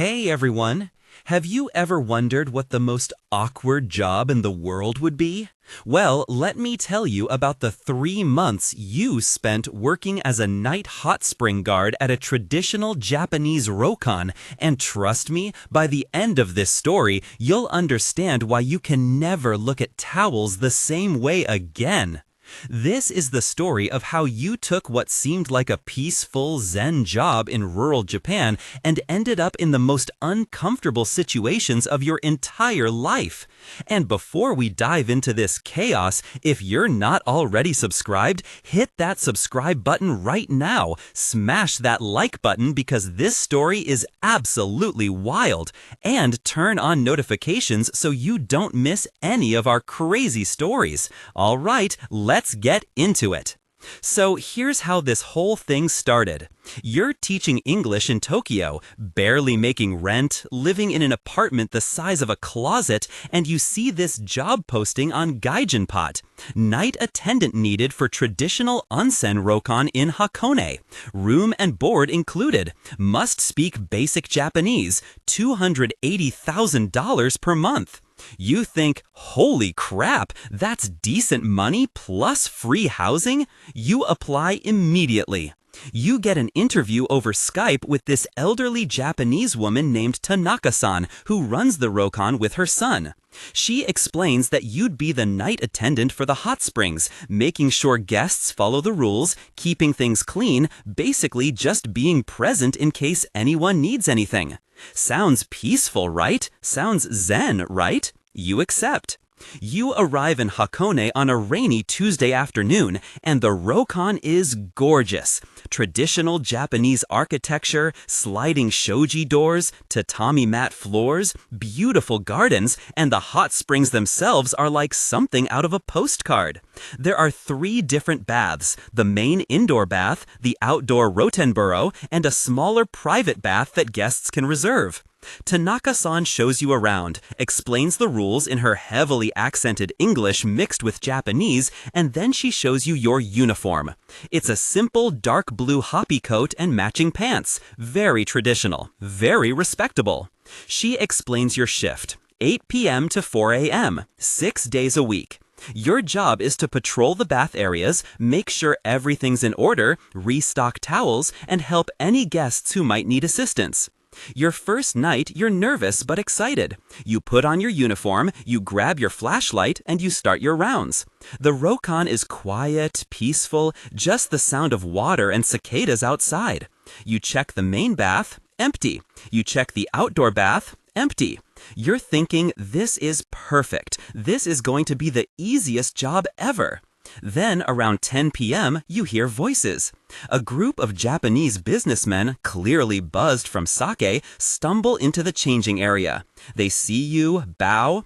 Hey everyone! Have you ever wondered what the most awkward job in the world would be? Well, let me tell you about the 3 months you spent working as a night hot spring guard at a traditional Japanese ryokan, and trust me, by the end of this story, you'll understand why you can never look at towels the same way again. This is the story of how you took what seemed like a peaceful Zen job in rural Japan and ended up in the most uncomfortable situations of your entire life. And before we dive into this chaos, if you're not already subscribed, hit that subscribe button right now. Smash that like button because this story is absolutely wild. And turn on notifications so you don't miss any of our crazy stories. All right, let's get into it. So here's how this whole thing started. You're teaching English in Tokyo, barely making rent, living in an apartment the size of a closet, and you see this job posting on Gaijinpot. Night attendant needed for traditional onsen ryokan in Hakone. Room and board included. Must speak basic Japanese. $280,000 per month. You think, holy crap, that's decent money plus free housing? You apply immediately. You get an interview over Skype with this elderly Japanese woman named Tanaka-san, who runs the ryokan with her son. She explains that you'd be the night attendant for the hot springs, making sure guests follow the rules, keeping things clean, basically just being present in case anyone needs anything. Sounds peaceful, right? Sounds zen, right? You accept. You arrive in Hakone on a rainy Tuesday afternoon, and the ryokan is gorgeous. Traditional Japanese architecture, sliding shoji doors, tatami mat floors, beautiful gardens, and the hot springs themselves are like something out of a postcard. There are 3 different baths, the main indoor bath, the outdoor rotenburo, and a smaller private bath that guests can reserve. Tanaka-san shows you around, explains the rules in her heavily accented English mixed with Japanese, and then she shows you your uniform. It's a simple dark blue hoppy coat and matching pants. Very traditional, very respectable. She explains your shift, 8 p.m. to 4 a.m., 6 days a week. Your job is to patrol the bath areas, make sure everything's in order, restock towels, and help any guests who might need assistance. Your first night, you're nervous but excited. You put on your uniform, you grab your flashlight, and you start your rounds. The ryokan is quiet, peaceful, just the sound of water and cicadas outside. You check the main bath, empty. You check the outdoor bath, empty. You're thinking, this is perfect. This is going to be the easiest job ever. Then, around 10 p.m., you hear voices. A group of Japanese businessmen, clearly buzzed from sake, stumble into the changing area. They see you bow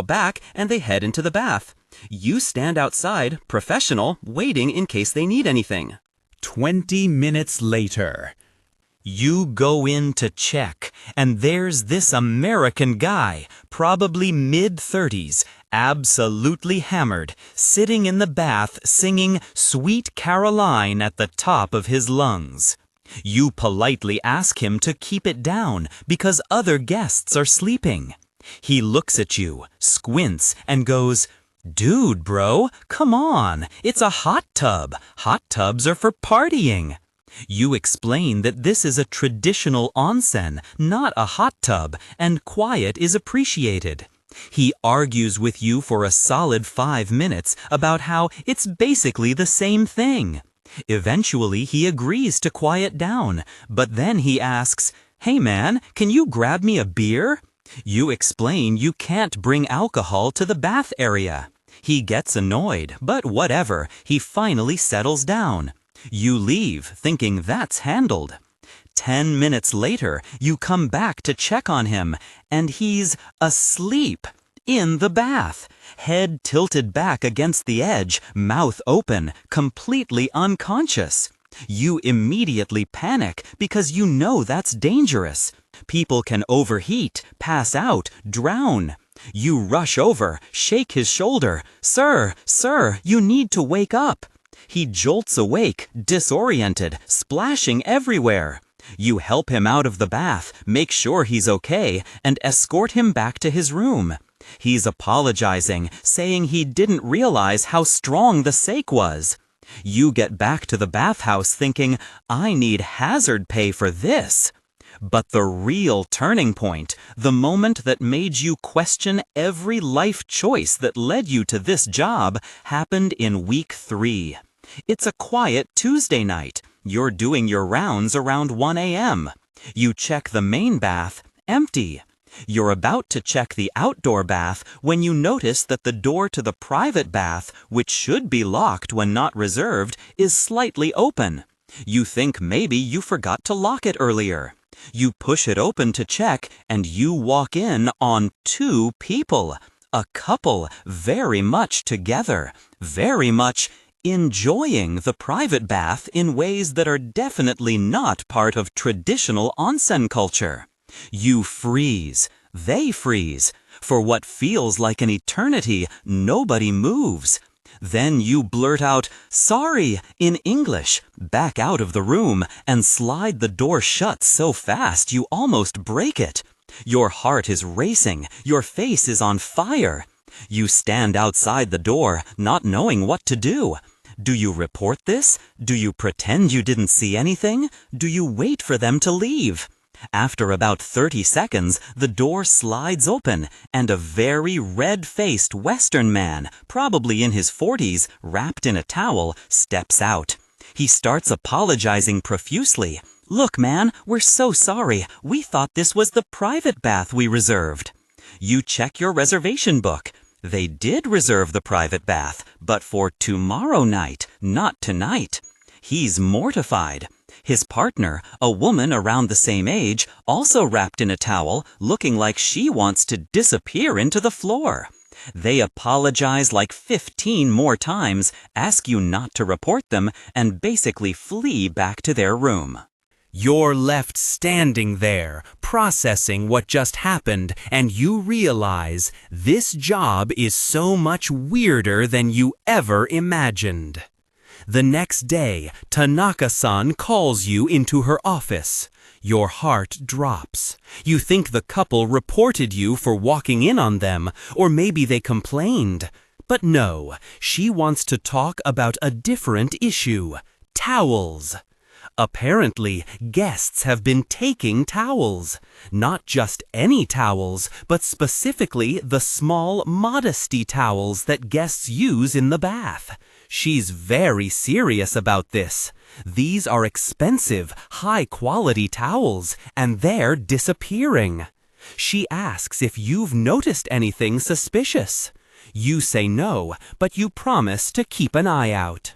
back, and they head into the bath. You stand outside, professional, waiting in case they need anything. 20 minutes later. You go in to check, and there's this American guy, probably mid-30s, absolutely hammered, sitting in the bath singing Sweet Caroline at the top of his lungs. You politely ask him to keep it down because other guests are sleeping. He looks at you, squints, and goes, "Dude, bro, come on, it's a hot tub. Hot tubs are for partying." You explain that this is a traditional onsen, not a hot tub, and quiet is appreciated. He argues with you for a solid 5 minutes about how it's basically the same thing. Eventually, he agrees to quiet down, but then he asks, "Hey man, can you grab me a beer?" You explain you can't bring alcohol to the bath area. He gets annoyed, but whatever, he finally settles down. You leave, thinking that's handled. 10 minutes later, you come back to check on him, and he's asleep in the bath, head tilted back against the edge, mouth open, completely unconscious. You immediately panic because you know that's dangerous. People can overheat, pass out, drown. You rush over, shake his shoulder. "Sir, sir, you need to wake up." He jolts awake, disoriented, splashing everywhere. You help him out of the bath, make sure he's okay, and escort him back to his room. He's apologizing, saying he didn't realize how strong the sake was. You get back to the bathhouse thinking, I need hazard pay for this. But the real turning point, the moment that made you question every life choice that led you to this job, happened in week 3. It's a quiet Tuesday night. You're doing your rounds around 1 a.m. You check the main bath, empty. You're about to check the outdoor bath when you notice that the door to the private bath, which should be locked when not reserved, is slightly open. You think maybe you forgot to lock it earlier. You push it open to check, and you walk in on 2 people. A couple, very much together, very much enjoying the private bath in ways that are definitely not part of traditional onsen culture. You freeze. They freeze. For what feels like an eternity, nobody moves. Then you blurt out, "Sorry," in English, back out of the room, and slide the door shut so fast you almost break it. Your heart is racing. Your face is on fire. You stand outside the door, not knowing what to do. Do you report this? Do you pretend you didn't see anything? Do you wait for them to leave? After about 30 seconds, the door slides open, and a very red-faced Western man, probably in his 40s, wrapped in a towel, steps out. He starts apologizing profusely. "Look, man, we're so sorry. We thought this was the private bath we reserved." You check your reservation book. They did reserve the private bath, but for tomorrow night, not tonight. He's mortified. His partner, a woman around the same age, also wrapped in a towel, looking like she wants to disappear into the floor. They apologize like 15 more times, ask you not to report them, and basically flee back to their room. You're left standing there, processing what just happened, and you realize this job is so much weirder than you ever imagined. The next day, Tanaka-san calls you into her office. Your heart drops. You think the couple reported you for walking in on them, or maybe they complained. But no, she wants to talk about a different issue: towels. Apparently, guests have been taking towels. Not just any towels, but specifically the small modesty towels that guests use in the bath. She's very serious about this. These are expensive, high-quality towels, and they're disappearing. She asks if you've noticed anything suspicious. You say no, but you promise to keep an eye out.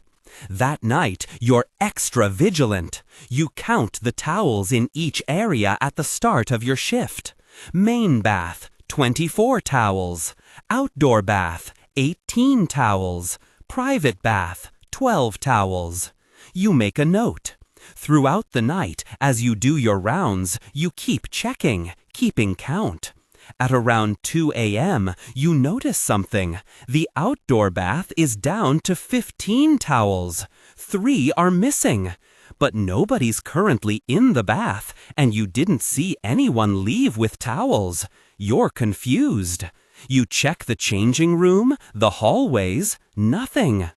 That night, you're extra vigilant. You count the towels in each area at the start of your shift. Main bath, 24 towels. Outdoor bath, 18 towels. Private bath, 12 towels. You make a note. Throughout the night, as you do your rounds, you keep checking, keeping count. At around 2 a.m., you notice something. The outdoor bath is down to 15 towels. 3 are missing. But nobody's currently in the bath, and you didn't see anyone leave with towels. You're confused. You check the changing room, the hallways, nothing.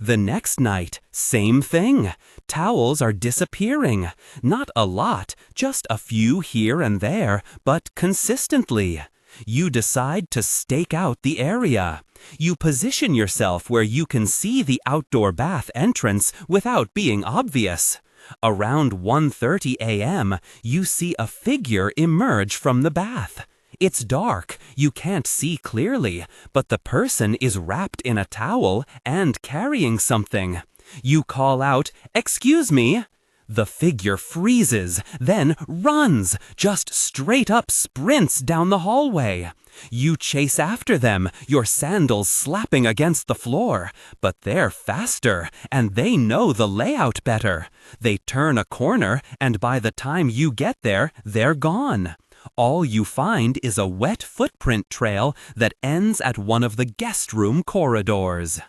The next night, same thing. Towels are disappearing. Not a lot, just a few here and there, but consistently. You decide to stake out the area. You position yourself where you can see the outdoor bath entrance without being obvious. Around 1:30 a.m., you see a figure emerge from the bath. It's dark, you can't see clearly, but the person is wrapped in a towel and carrying something. You call out, "Excuse me." The figure freezes, then runs, just straight up sprints down the hallway. You chase after them, your sandals slapping against the floor, but they're faster, and they know the layout better. They turn a corner, and by the time you get there, they're gone. All you find is a wet footprint trail that ends at one of the guest room corridors.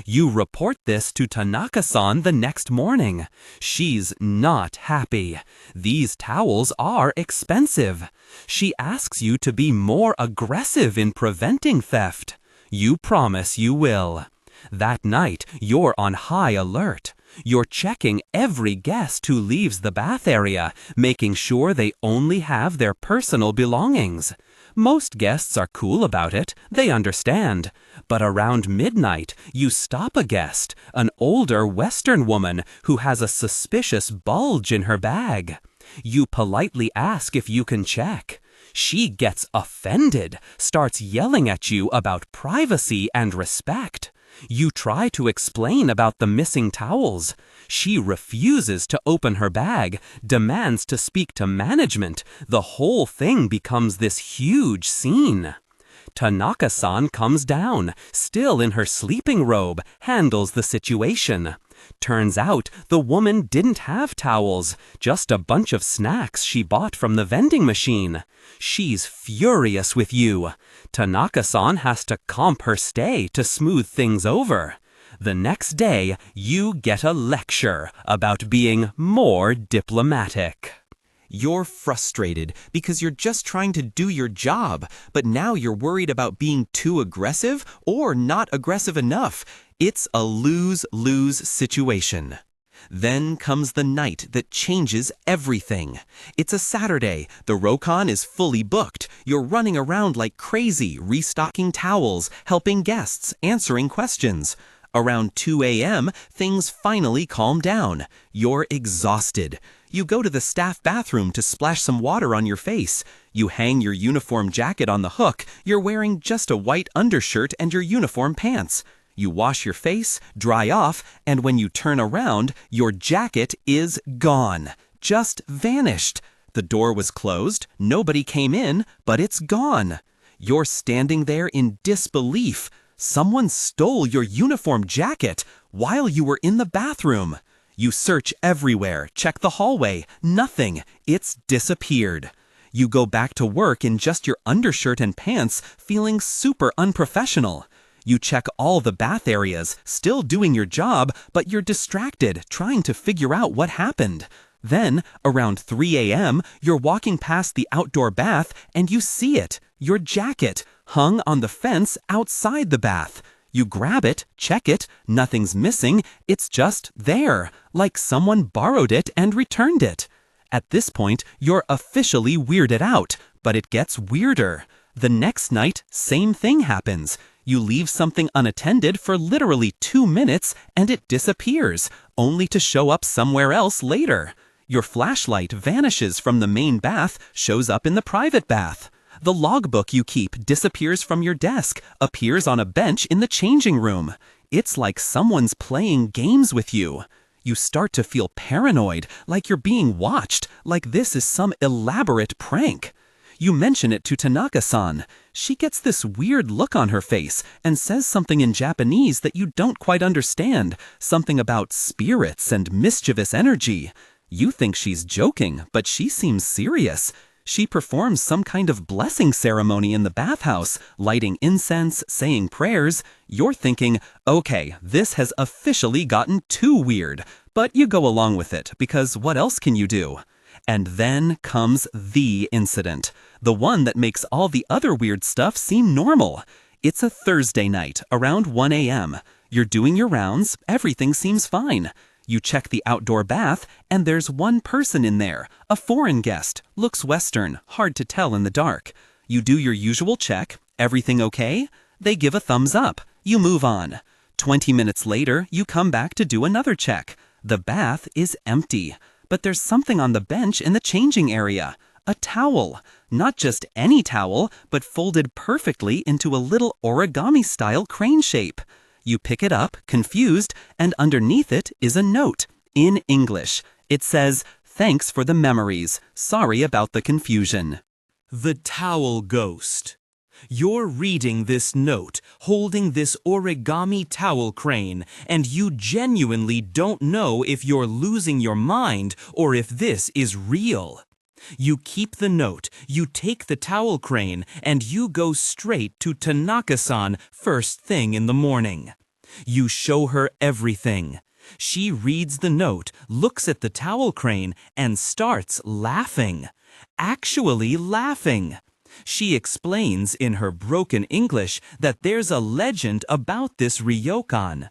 You report this to Tanaka-san the next morning. She's not happy. These towels are expensive. She asks you to be more aggressive in preventing theft. You promise you will. That night, you're on high alert. You're checking every guest who leaves the bath area, making sure they only have their personal belongings. Most guests are cool about it, they understand. But around midnight, you stop a guest, an older Western woman who has a suspicious bulge in her bag. You politely ask if you can check. She gets offended, starts yelling at you about privacy and respect. You try to explain about the missing towels. She refuses to open her bag, demands to speak to management. The whole thing becomes this huge scene. Tanaka-san comes down, still in her sleeping robe, handles the situation. Turns out the woman didn't have towels, just a bunch of snacks she bought from the vending machine. She's furious with you. Tanaka-san has to comp her stay to smooth things over. The next day, you get a lecture about being more diplomatic. You're frustrated because you're just trying to do your job, but now you're worried about being too aggressive or not aggressive enough. It's a lose-lose situation. Then comes the night that changes everything. It's a Saturday. The Rokon is fully booked. You're running around like crazy, restocking towels, helping guests, answering questions. Around 2 a.m., things finally calm down. You're exhausted. You go to the staff bathroom to splash some water on your face. You hang your uniform jacket on the hook. You're wearing just a white undershirt and your uniform pants. You wash your face, dry off, and when you turn around, your jacket is gone. Just vanished. The door was closed, nobody came in, but it's gone. You're standing there in disbelief. Someone stole your uniform jacket while you were in the bathroom. You search everywhere, check the hallway, nothing. It's disappeared. You go back to work in just your undershirt and pants, feeling super unprofessional. You check all the bath areas, still doing your job, but you're distracted, trying to figure out what happened. Then, around 3 a.m., you're walking past the outdoor bath and you see it, your jacket, hung on the fence outside the bath. You grab it, check it, nothing's missing, it's just there, like someone borrowed it and returned it. At this point, you're officially weirded out, but it gets weirder. The next night, same thing happens. You leave something unattended for literally 2 minutes and it disappears, only to show up somewhere else later. Your flashlight vanishes from the main bath, shows up in the private bath. The logbook you keep disappears from your desk, appears on a bench in the changing room. It's like someone's playing games with you. You start to feel paranoid, like you're being watched, like this is some elaborate prank. You mention it to Tanaka-san. She gets this weird look on her face and says something in Japanese that you don't quite understand, something about spirits and mischievous energy. You think she's joking, but she seems serious. She performs some kind of blessing ceremony in the bathhouse, lighting incense, saying prayers. You're thinking, okay, this has officially gotten too weird. But you go along with it, because what else can you do? And then comes the incident, the one that makes all the other weird stuff seem normal. It's a Thursday night, around 1 a.m. You're doing your rounds, everything seems fine. You check the outdoor bath, and there's one person in there, a foreign guest, looks Western, hard to tell in the dark. You do your usual check, everything okay? They give a thumbs up. You move on. 20 minutes later, you come back to do another check. The bath is empty. But there's something on the bench in the changing area. A towel. Not just any towel, but folded perfectly into a little origami-style crane shape. You pick it up, confused, and underneath it is a note, in English. It says, "Thanks for the memories. Sorry about the confusion." The Towel Ghost. You're reading this note, holding this origami towel crane, and you genuinely don't know if you're losing your mind or if this is real. You keep the note, you take the towel crane, and you go straight to Tanaka-san first thing in the morning. You show her everything. She reads the note, looks at the towel crane, and starts laughing. Actually laughing. She explains in her broken English that there's a legend about this ryokan.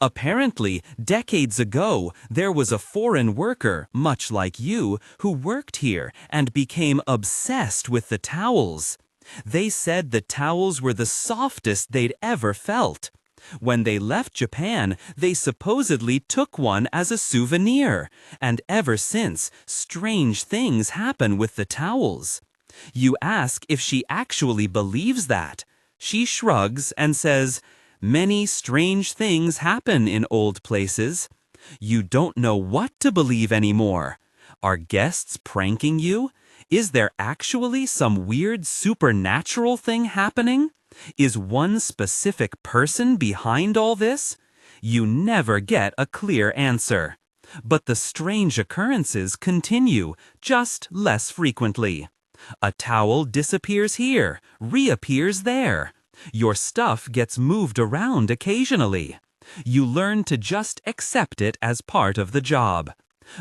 Apparently, decades ago, there was a foreign worker, much like you, who worked here and became obsessed with the towels. They said the towels were the softest they'd ever felt. When they left Japan, they supposedly took one as a souvenir, and ever since, strange things happen with the towels. You ask if she actually believes that. She shrugs and says, "Many strange things happen in old places." You don't know what to believe anymore. Are guests pranking you? Is there actually some weird supernatural thing happening? Is one specific person behind all this? You never get a clear answer. But the strange occurrences continue, just less frequently. A towel disappears here, reappears there. Your stuff gets moved around occasionally. You learn to just accept it as part of the job.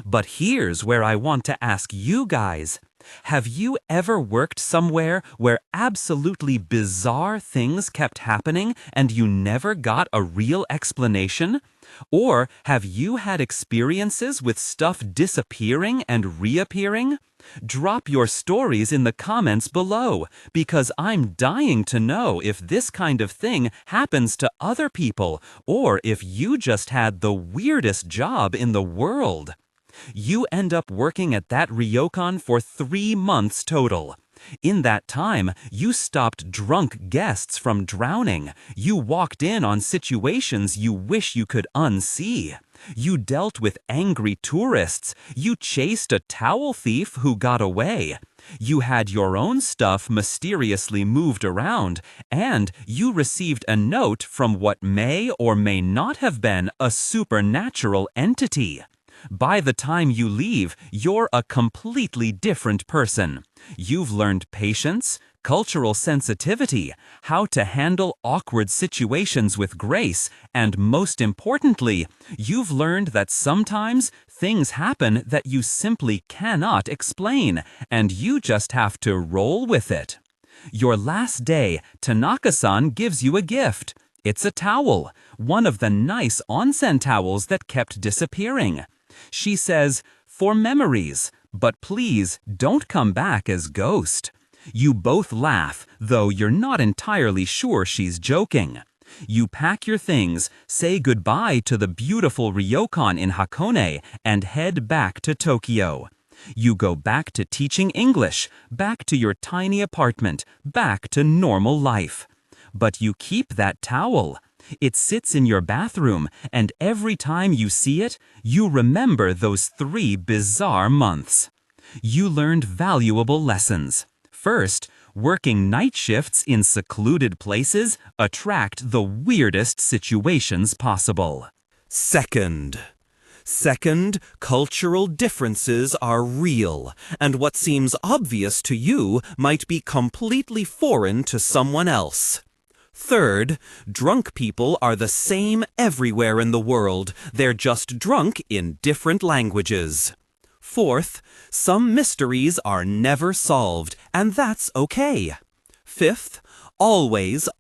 But here's where I want to ask you guys. Have you ever worked somewhere where absolutely bizarre things kept happening and you never got a real explanation? Or have you had experiences with stuff disappearing and reappearing? Drop your stories in the comments below, because I'm dying to know if this kind of thing happens to other people or if you just had the weirdest job in the world. You end up working at that ryokan for 3 months total. In that time, you stopped drunk guests from drowning. You walked in on situations you wish you could unsee. You dealt with angry tourists. You chased a towel thief who got away. You had your own stuff mysteriously moved around, and you received a note from what may or may not have been a supernatural entity. By the time you leave, you're a completely different person. You've learned patience, cultural sensitivity, how to handle awkward situations with grace, and most importantly, you've learned that sometimes things happen that you simply cannot explain, and you just have to roll with it. Your last day, Tanaka-san gives you a gift. It's a towel, one of the nice onsen towels that kept disappearing. She says, "For memories, but please don't come back as ghost." You both laugh, though you're not entirely sure she's joking. You pack your things, say goodbye to the beautiful ryokan in Hakone, and head back to Tokyo. You go back to teaching English, back to your tiny apartment, back to normal life. But you keep that towel. It sits in your bathroom, and every time you see it, you remember those 3 bizarre months. You learned valuable lessons. First, working night shifts in secluded places attract the weirdest situations possible. Second, cultural differences are real, and what seems obvious to you might be completely foreign to someone else. Third, drunk people are the same everywhere in the world. They're just drunk in different languages. Fourth, some mysteries are never solved, and that's okay. Fifth, always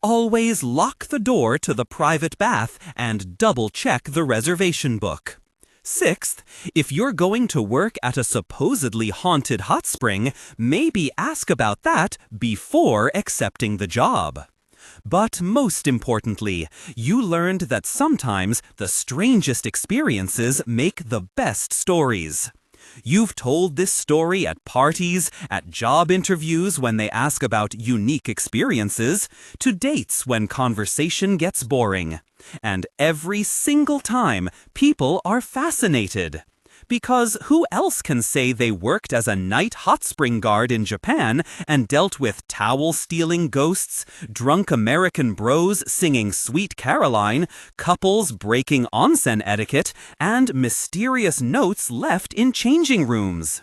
lock the door to the private bath and double-check the reservation book. Sixth, if you're going to work at a supposedly haunted hot spring, maybe ask about that before accepting the job. But most importantly, you learned that sometimes the strangest experiences make the best stories. You've told this story at parties, at job interviews when they ask about unique experiences, to dates when conversation gets boring. And every single time, people are fascinated. Because who else can say they worked as a night hot spring guard in Japan and dealt with towel-stealing ghosts, drunk American bros singing Sweet Caroline, couples breaking onsen etiquette, and mysterious notes left in changing rooms?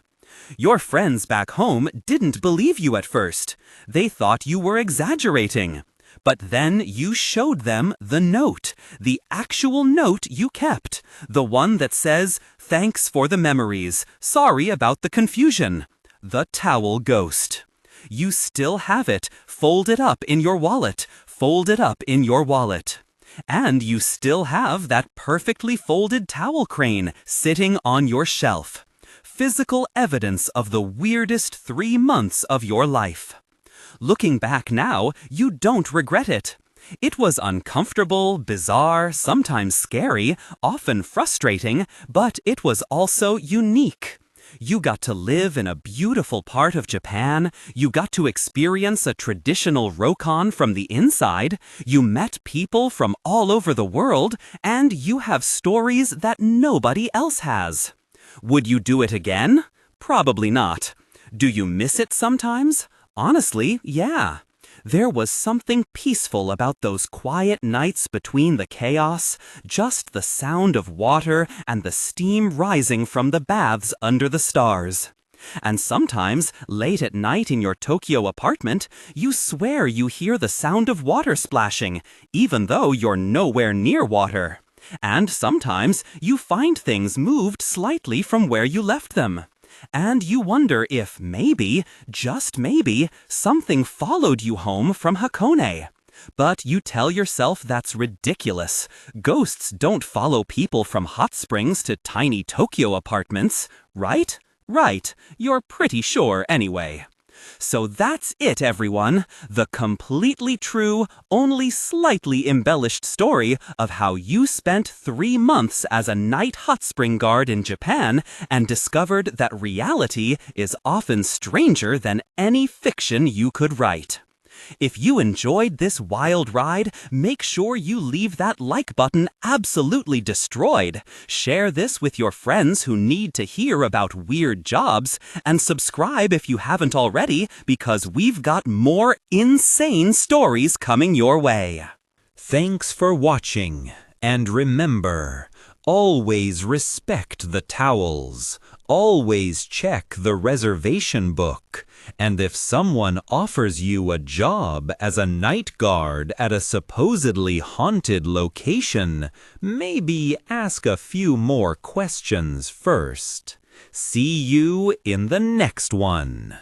Your friends back home didn't believe you at first. They thought you were exaggerating. But then you showed them the note, the actual note you kept, the one that says, "Thanks for the memories, sorry about the confusion." The towel ghost. You still have it, folded up in your wallet, folded up in your wallet. And you still have that perfectly folded towel crane sitting on your shelf. Physical evidence of the weirdest 3 months of your life. Looking back now, you don't regret it. It was uncomfortable, bizarre, sometimes scary, often frustrating, but it was also unique. You got to live in a beautiful part of Japan, you got to experience a traditional rokon from the inside, you met people from all over the world, and you have stories that nobody else has. Would you do it again? Probably not. Do you miss it sometimes? Honestly, yeah. There was something peaceful about those quiet nights between the chaos, just the sound of water and the steam rising from the baths under the stars. And sometimes, late at night in your Tokyo apartment, you swear you hear the sound of water splashing, even though you're nowhere near water. And sometimes you find things moved slightly from where you left them. And you wonder if maybe, just maybe, something followed you home from Hakone. But you tell yourself that's ridiculous. Ghosts don't follow people from hot springs to tiny Tokyo apartments, right? Right, you're pretty sure anyway. So that's it, everyone. The completely true, only slightly embellished story of how you spent 3 months as a night hot spring guard in Japan and discovered that reality is often stranger than any fiction you could write. If you enjoyed this wild ride, make sure you leave that like button absolutely destroyed. Share this with your friends who need to hear about weird jobs, and subscribe if you haven't already, because we've got more insane stories coming your way. Thanks for watching, and remember, always respect the towels, always check the reservation book, and if someone offers you a job as a night guard at a supposedly haunted location, maybe ask a few more questions first. See you in the next one.